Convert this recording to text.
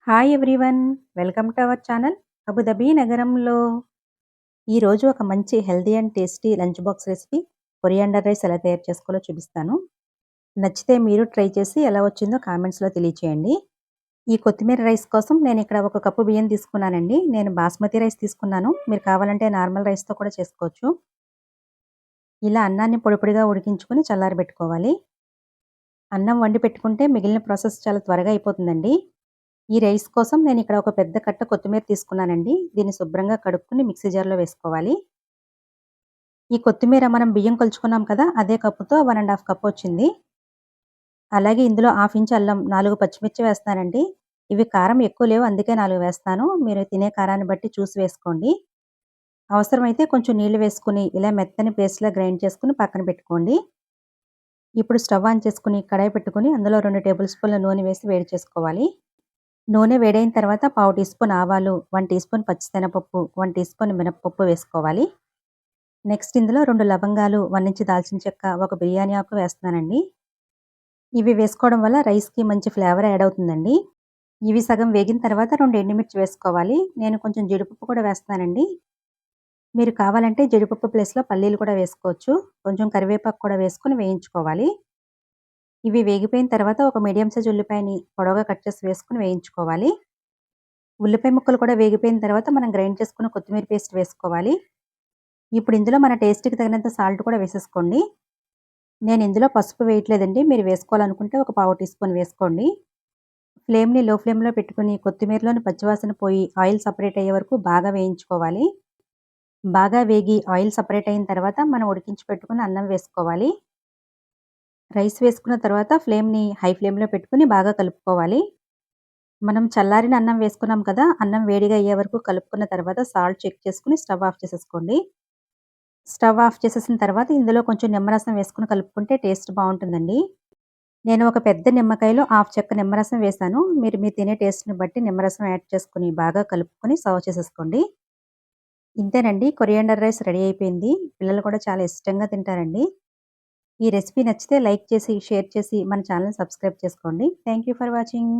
Hi everyone, welcome to our channel. Abu Dhabi నగరంలో ఈరోజు ఒక మంచి healthy and tasty lunch box recipe coriander rice ఎలా తయారు చేసుకోవాలో చూపిస్తాను. నచ్చితే మీరు ట్రై చేసి ఎలా వచ్చిందో కామెంట్స్లో తెలియచేయండి. ఈ కొత్తిమీర రైస్ కోసం నేను ఇక్కడ ఒక కప్పు బియ్యం తీసుకున్నానండి. నేను బాస్మతి రైస్ తీసుకున్నాను. మీరు కావాలంటే నార్మల్ రైస్తో కూడా చేసుకోవచ్చు. ఇలా అన్నాన్ని పొడి పొడిగా ఉడికించుకొని చల్లారబెట్టుకోవాలి. అన్నం వండి పెట్టుకుంటే మిగిలిన ప్రాసెస్ చాలా త్వరగా అయిపోతుందండి. ఈ రైస్ కోసం నేను ఇక్కడ ఒక పెద్ద కట్ట కొత్తిమీర తీసుకున్నానండి. దీన్ని శుభ్రంగా కడుక్కుని మిక్సీ జార్లో వేసుకోవాలి. ఈ కొత్తిమీర మనం బియ్యం కొలుచుకున్నాం కదా, అదే కప్పుతో 1½ కప్ వచ్చింది. అలాగే ఇందులో హాఫ్ ఇంచ్ అల్లం, 4 పచ్చిమిర్చి వేస్తానండి. ఇవి కారం ఎక్కువ లేవు, అందుకే 4 వేస్తాను. మీరు తినే కారాన్ని బట్టి చూసి వేసుకోండి. అవసరమైతే కొంచెం నీళ్లు వేసుకుని ఇలా మెత్తని పేస్ట్లా గ్రైండ్ చేసుకుని పక్కన పెట్టుకోండి. ఇప్పుడు స్టవ్ ఆన్ చేసుకుని కడాయి పెట్టుకుని అందులో 2 టేబుల్ స్పూన్ల నూనె వేసి వేడి చేసుకోవాలి. నూనె వేడైన తర్వాత పావు టీ స్పూన్ ఆవాలు, 1 టీ స్పూన్ పచ్చిశనగపప్పు, 1 టీ స్పూన్ మినపప్పు వేసుకోవాలి. నెక్స్ట్ ఇందులో 2 లవంగాలు, 1 ఇంచు దాల్చిన చెక్క, 1 బిర్యానీ ఆకు వేస్తున్నానండి. ఇవి వేసుకోవడం వల్ల రైస్కి మంచి ఫ్లేవర్ యాడ్ అవుతుందండి. ఇవి సగం వేగిన తర్వాత 2 ఎండుమిర్చి వేసుకోవాలి. నేను కొంచెం జీడిపప్పు కూడా వేస్తానండి. మీరు కావాలంటే జీడిపప్పు ప్లేస్లో పల్లీలు కూడా వేసుకోవచ్చు. కొంచెం కరివేపాకు కూడా వేసుకుని వేయించుకోవాలి. ఇవి వేగిపోయిన తర్వాత ఒక మీడియం సైజ్ ఉల్లిపాయని పొడవుగా కట్ చేసి వేసుకుని వేయించుకోవాలి. ఉల్లిపాయ ముక్కలు కూడా వేగిపోయిన తర్వాత మనం గ్రైండ్ చేసుకున్న కొత్తిమీర పేస్ట్ వేసుకోవాలి. ఇప్పుడు ఇందులో మన టేస్ట్‌కి తగినంత సాల్ట్ కూడా వేసేసుకోండి. నేను ఇందులో పసుపు వేయట్లేదండి. మీరు వేసుకోవాలనుకుంటే ఒక పావు టీ స్పూన్ వేసుకోండి. ఫ్లేమ్‌ని లో ఫ్లేమ్‌లో పెట్టుకుని కొత్తిమీరలోని పచ్చివాసన పోయి ఆయిల్ సెపరేట్ అయ్యే వరకు బాగా వేయించుకోవాలి. బాగా వేగి ఆయిల్ సెపరేట్ అయిన తర్వాత మనం ఉడికించి పెట్టుకున్న అన్నం వేసుకోవాలి. రైస్ వేసుకున్న తర్వాత ఫ్లేమ్‌ని హై ఫ్లేమ్‌లో పెట్టుకుని బాగా కలుపుకోవాలి. మనం చల్లారిన అన్నం వేసుకున్నాం కదా, అన్నం వేడిగా అయ్యే వరకు కలుపుకున్న తర్వాత సాల్ట్ చెక్ చేసుకుని స్టవ్ ఆఫ్ చేసేసుకోండి. స్టవ్ ఆఫ్ చేసేసిన తర్వాత ఇందులో కొంచెం నిమ్మరసం వేసుకుని కలుపుకుంటే టేస్ట్ బాగుంటుందండి. నేను ఒక పెద్ద నిమ్మకాయలో హాఫ్ చెక్క నిమ్మరసం వేశాను. మీరు మీ తినే టేస్ట్‌ని బట్టి నిమ్మరసం యాడ్ చేసుకుని బాగా కలుపుకొని సర్వ్ చేసేసుకోండి. ఇంతేనండి, కొరియాండర్ రైస్ రెడీ అయిపోయింది. పిల్లలు కూడా చాలా ఇష్టంగా తింటారండి. ఈ రెసిపీ నచ్చితే లైక్ చేసి, షేర్ చేసి మన ఛానల్‌ని సబ్స్క్రైబ్ చేసుకోండి. Thank you for watching.